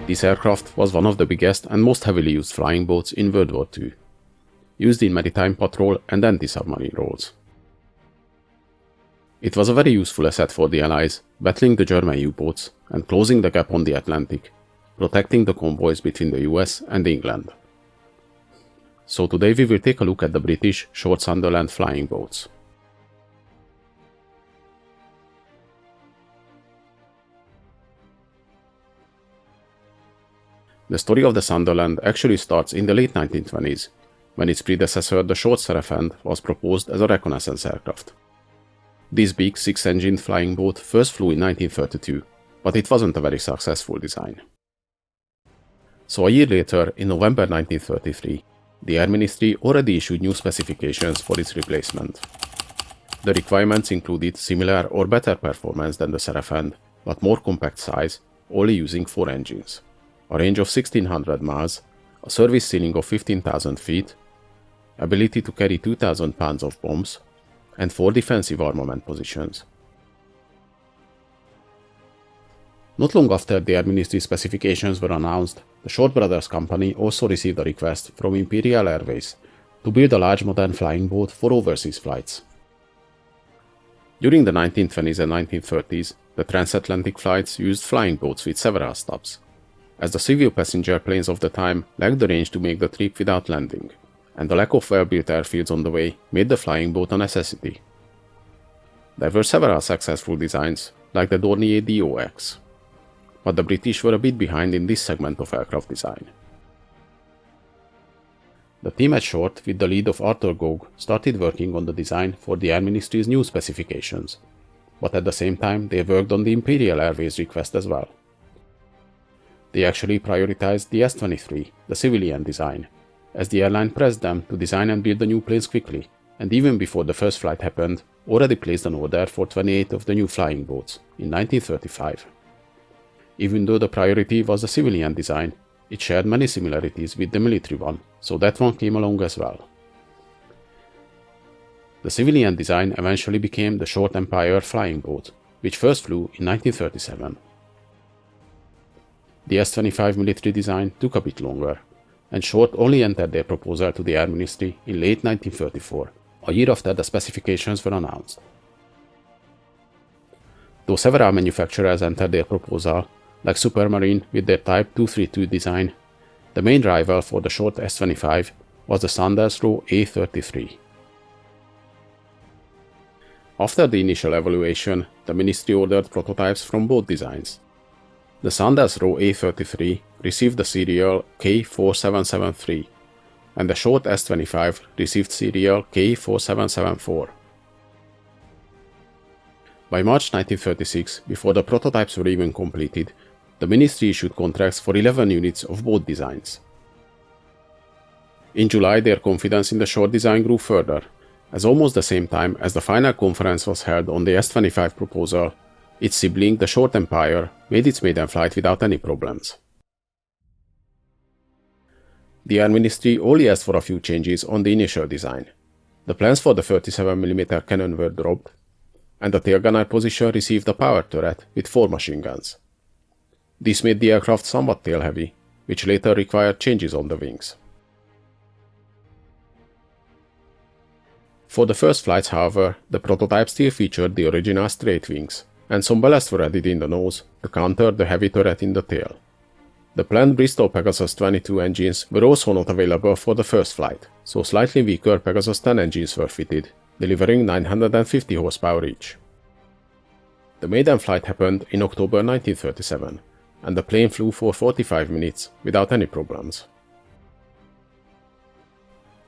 This aircraft was one of the biggest and most heavily used flying boats in World War II, used in maritime patrol and anti-submarine roles. It was a very useful asset for the Allies, battling the German U-boats and closing the gap on the Atlantic, protecting the convoys between the US and England. So today we will take a look at the British short Sunderland flying boats. The story of the Sunderland actually starts in the late 1920s, when its predecessor, the short Sarafand, was proposed as a reconnaissance aircraft. This big 6-engined flying boat first flew in 1932, but it wasn't a very successful design. So a year later, in November 1933, the Air Ministry already issued new specifications for its replacement. The requirements included similar or better performance than the Sarafand, but more compact size, only using 4 engines, a range of 1600 miles, a service ceiling of 15,000 feet, ability to carry 2,000 pounds of bombs, and 4 defensive armament positions. Not long after the Air Ministry specifications were announced, the Short Brothers Company also received a request from Imperial Airways to build a large modern flying boat for overseas flights. During the 1920s and 1930s, the transatlantic flights used flying boats with several stops, as the civil passenger planes of the time lacked the range to make the trip without landing, and the lack of well-built airfields on the way made the flying boat a necessity. There were several successful designs, like the Dornier DOX, but the British were a bit behind in this segment of aircraft design. The team at Short, with the lead of Arthur Gogh, started working on the design for the Air Ministry's new specifications, but at the same time they worked on the Imperial Airways request as well. They actually prioritized the S-23, the civilian design, as the airline pressed them to design and build the new planes quickly, and even before the first flight happened, already placed an order for 28 of the new flying boats in 1935. Even though the priority was the civilian design, it shared many similarities with the military one, so that one came along as well. The civilian design eventually became the Short Empire flying boat, which first flew in 1937. The S-25 military design took a bit longer, and Short only entered their proposal to the Air Ministry in late 1934, a year after the specifications were announced. Though several manufacturers entered their proposal, like Supermarine with their Type 232 design, the main rival for the Short S-25 was the Sanders Row A-33. After the initial evaluation, the ministry ordered prototypes from both designs. The Sanders Row A-33 received the serial K4773, and the Short S-25 received serial K4774. By March 1936, before the prototypes were even completed, the ministry issued contracts for 11 units of both designs. In July, their confidence in the Short design grew further, as almost the same time as the final conference was held on the S-25 proposal, its sibling, the Short Empire, made its maiden flight without any problems. The Air Ministry only asked for a few changes on the initial design. The plans for the 37mm cannon were dropped, and the tail gunner position received a power turret with 4 machine guns. This made the aircraft somewhat tail-heavy, which later required changes on the wings. For the first flights, however, the prototype still featured the original straight wings, and some ballast were added in the nose to counter the heavy turret in the tail. The planned Bristol Pegasus 22 engines were also not available for the first flight, so slightly weaker Pegasus 10 engines were fitted, delivering 950 horsepower each. The maiden flight happened in October 1937, and the plane flew for 45 minutes without any problems.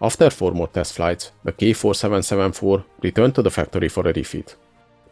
After 4 more test flights, the K4774 returned to the factory for a refit,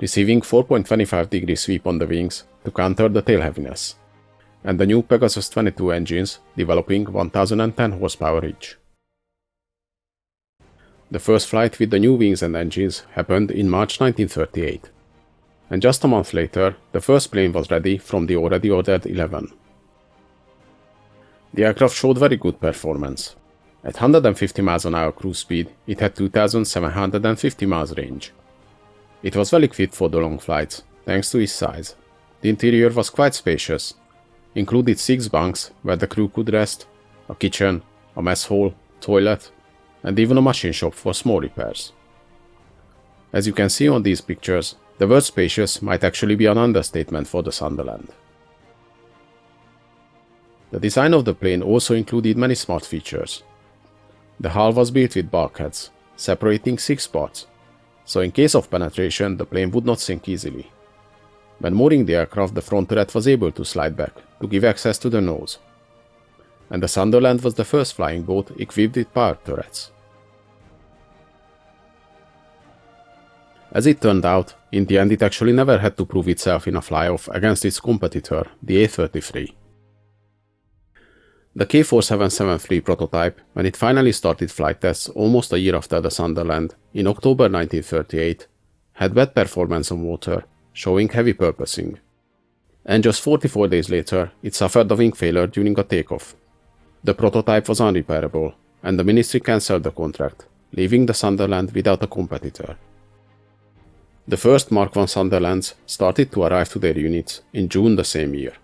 receiving 4.25-degree sweep on the wings to counter the tail heaviness, and the new Pegasus 22 engines developing 1010 horsepower each. The first flight with the new wings and engines happened in March 1938, and just a month later, the first plane was ready from the already ordered 11. The aircraft showed very good performance. At 150 miles an hour cruise speed, it had 2,750 miles range. It was well equipped for the long flights, thanks to its size. The interior was quite spacious, included 6 bunks where the crew could rest, a kitchen, a mess hall, toilet, and even a machine shop for small repairs. As you can see on these pictures, the word spacious might actually be an understatement for the Sunderland. The design of the plane also included many smart features. The hull was built with bulkheads, separating 6 parts, so in case of penetration the plane would not sink easily. When mooring the aircraft, the front turret was able to slide back to give access to the nose. And the Sunderland was the first flying boat equipped with power turrets. As it turned out, in the end it actually never had to prove itself in a fly-off against its competitor, the A-33. The K4773 prototype, when it finally started flight tests almost a year after the Sunderland, in October 1938, had bad performance on water, showing heavy purposing. And just 44 days later, it suffered a wing failure during a takeoff. The prototype was unrepairable, and the ministry cancelled the contract, leaving the Sunderland without a competitor. The first Mark I Sunderlands started to arrive to their units in June the same year.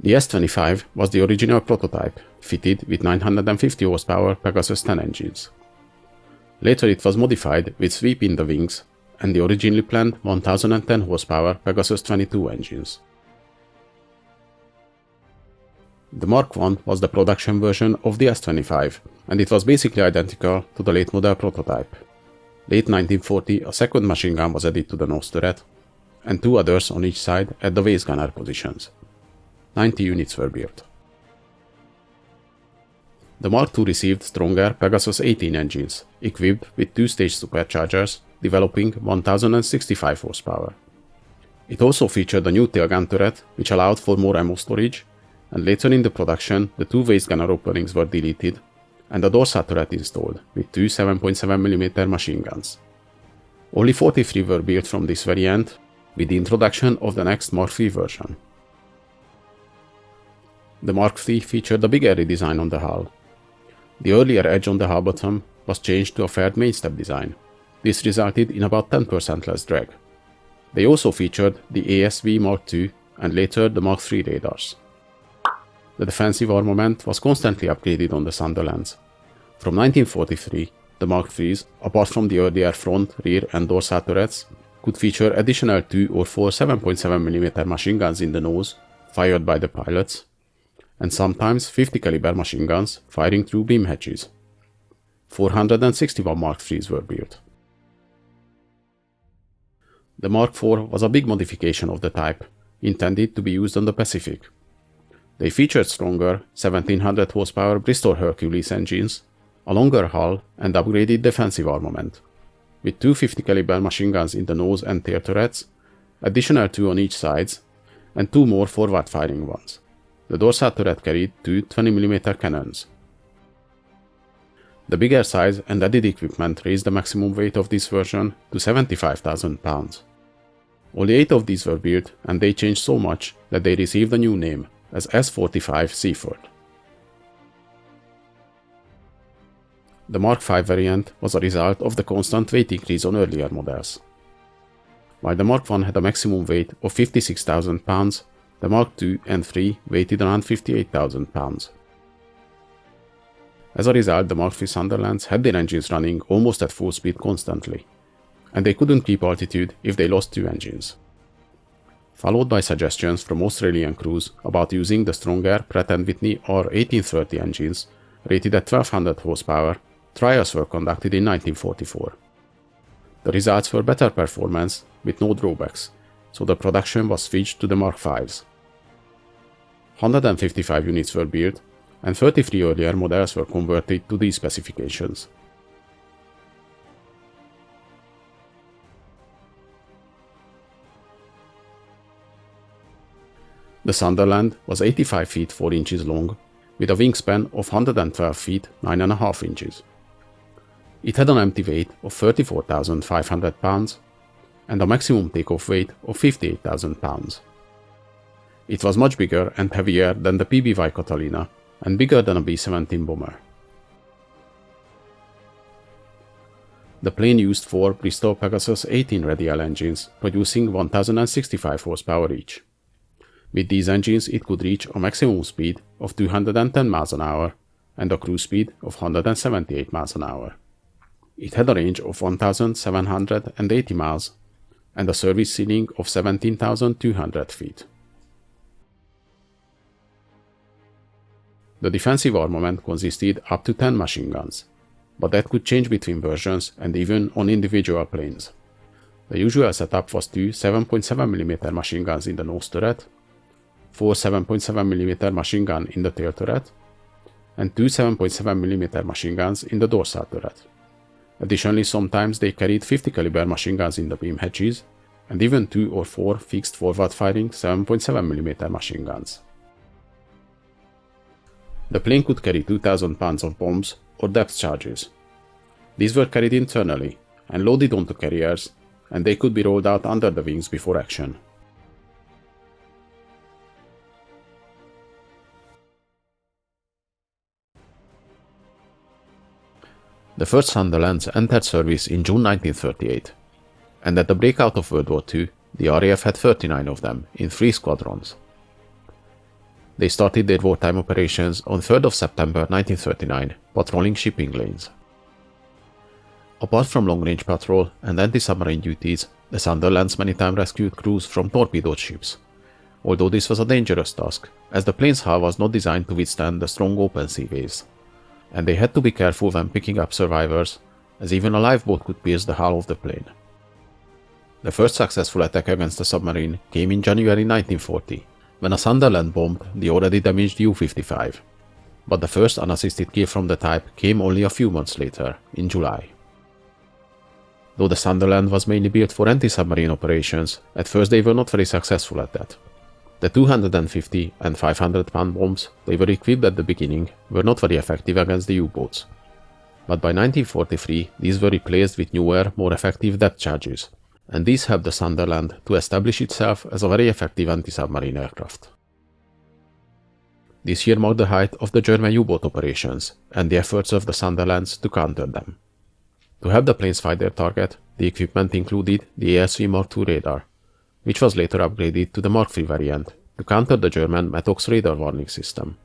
The S-25 was the original prototype, fitted with 950 horsepower Pegasus 10 engines. Later it was modified with sweep in the wings and the originally planned 1010 horsepower Pegasus 22 engines. The Mark I was the production version of the S-25, and it was basically identical to the late model prototype. Late 1940, a second machine gun was added to the nose turret, and 2 others on each side at the waist gunner positions. 90 units were built. The Mark II received stronger Pegasus 18 engines, equipped with 2-stage superchargers, developing 1065 horsepower. It also featured a new tailgun turret, which allowed for more ammo storage, and later in the production, the 2 waist gunner openings were deleted, and a dorsal turret installed, with 2 7.7mm machine guns. Only 43 were built from this variant, with the introduction of the next Mark III version. The Mark III featured a bigger redesign on the hull. The earlier edge on the hull bottom was changed to a faired mainstep design. This resulted in about 10% less drag. They also featured the ASV Mark II and later the Mark III radars. The defensive armament was constantly upgraded on the Sunderlands. From 1943, the Mark IIIs, apart from the earlier front, rear and dorsal turrets, could feature additional 2 or 4 7.7mm machine guns in the nose, fired by the pilots, and sometimes 50 caliber machine guns firing through beam hatches. 461 Mark IIIs were built. The Mark IV was a big modification of the type, intended to be used on the Pacific. They featured stronger 1700 horsepower Bristol Hercules engines, a longer hull and upgraded defensive armament, with 2 50 caliber machine guns in the nose and tail turrets, additional 2 on each sides, and 2 more forward-firing ones. The dorsal turret carried 2 20mm cannons. The bigger size and added equipment raised the maximum weight of this version to 75,000 pounds. Only 8 of these were built, and they changed so much that they received a new name as S-45 Seaford. The Mark V variant was a result of the constant weight increase on earlier models. While the Mark I had a maximum weight of 56,000 pounds, the Mark II and III weighted around 58,000 pounds. As a result, the Mark III Sunderlands had their engines running almost at full speed constantly, and they couldn't keep altitude if they lost 2 engines. Followed by suggestions from Australian crews about using the stronger Pratt & Whitney R1830 engines, rated at 1200 horsepower, trials were conducted in 1944. The results were better performance with no drawbacks, so the production was switched to the Mark Vs. 155 units were built, and 33 earlier models were converted to these specifications. The Sunderland was 85 feet 4 inches long, with a wingspan of 112 feet 9.5 inches. It had an empty weight of 34,500 pounds and a maximum takeoff weight of 58,000 pounds. It was much bigger and heavier than the PBY Catalina and bigger than a B-17 bomber. The plane used 4 Bristol Pegasus 18 radial engines, producing 1065 horsepower each. With these engines it could reach a maximum speed of 210 miles an hour and a cruise speed of 178 miles an hour. It had a range of 1,780 miles and a service ceiling of 17,200 feet. The defensive armament consisted up to 10 machine guns, but that could change between versions and even on individual planes. The usual setup was 2 7.7mm machine guns in the nose turret, 4 7.7mm machine gun in the tail turret, and 2 7.7mm machine guns in the dorsal turret. Additionally, sometimes they carried 50 caliber machine guns in the beam hatches, and even 2 or 4 fixed forward-firing 7.7mm machine guns. The plane could carry 2,000 pounds of bombs or depth charges. These were carried internally and loaded onto carriers, and they could be rolled out under the wings before action. The first Sunderlands entered service in June 1938, and at the breakout of World War II, the RAF had 39 of them in 3 squadrons. They started their wartime operations on 3rd of September 1939, patrolling shipping lanes. Apart from long-range patrol and anti-submarine duties, the Sunderlands many times rescued crews from torpedoed ships, although this was a dangerous task, as the plane's hull was not designed to withstand the strong open sea waves, and they had to be careful when picking up survivors, as even a lifeboat could pierce the hull of the plane. The first successful attack against the submarine came in January 1940, when a Sunderland bombed the already damaged U-55, but the first unassisted kill from the type came only a few months later, in July. Though the Sunderland was mainly built for anti-submarine operations, at first they were not very successful at that. The 250 and 500-pound bombs they were equipped at the beginning were not very effective against the U-boats, but by 1943 these were replaced with newer, more effective depth charges, and these helped the Sunderland to establish itself as a very effective anti-submarine aircraft. This year marked the height of the German U-boat operations and the efforts of the Sunderlands to counter them. To help the planes fight their target, the equipment included the ASV Mark II radar, which was later upgraded to the Mark III variant to counter the German Metox radar warning system.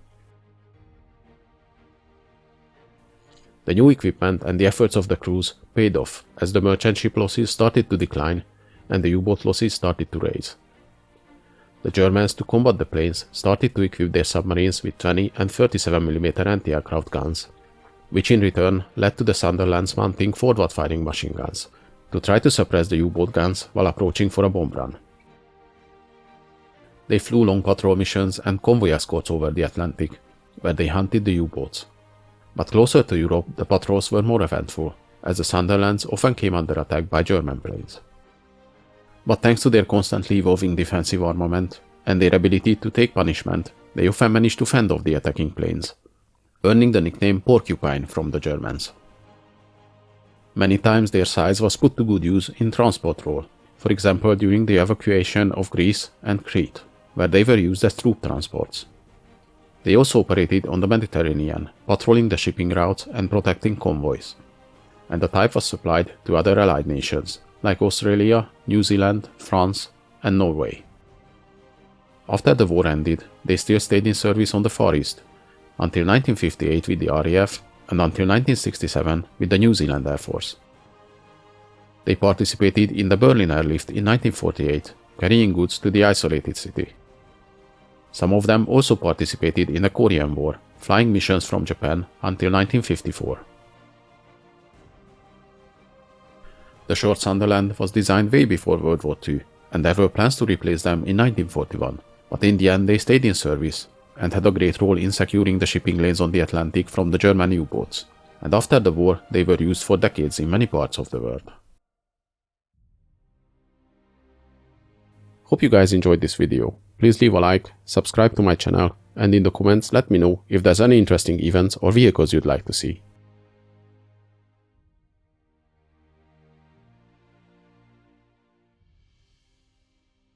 The new equipment and the efforts of the crews paid off as the merchant ship losses started to decline and the U-boat losses started to rise. The Germans, to combat the planes, started to equip their submarines with 20 and 37mm anti-aircraft guns, which in return led to the Sunderlands mounting forward-firing machine guns to try to suppress the U-boat guns while approaching for a bomb run. They flew long patrol missions and convoy escorts over the Atlantic, where they hunted the U-boats. But closer to Europe, the patrols were more eventful, as the Sunderlands often came under attack by German planes. But thanks to their constantly evolving defensive armament and their ability to take punishment, they often managed to fend off the attacking planes, earning the nickname Porcupine from the Germans. Many times their size was put to good use in transport role, for example during the evacuation of Greece and Crete, where they were used as troop transports. They also operated on the Mediterranean, patrolling the shipping routes and protecting convoys, and the type was supplied to other allied nations like Australia, New Zealand, France, and Norway. After the war ended, they still stayed in service on the Far East, until 1958 with the RAF and until 1967 with the New Zealand Air Force. They participated in the Berlin airlift in 1948, carrying goods to the isolated city. Some of them also participated in the Korean War, flying missions from Japan until 1954. The short Sunderland was designed way before World War II, and there were plans to replace them in 1941, but in the end they stayed in service and had a great role in securing the shipping lanes on the Atlantic from the German U-boats, and after the war they were used for decades in many parts of the world. Hope you guys enjoyed this video. Please leave a like, subscribe to my channel, and in the comments let me know if there's any interesting events or vehicles you'd like to see.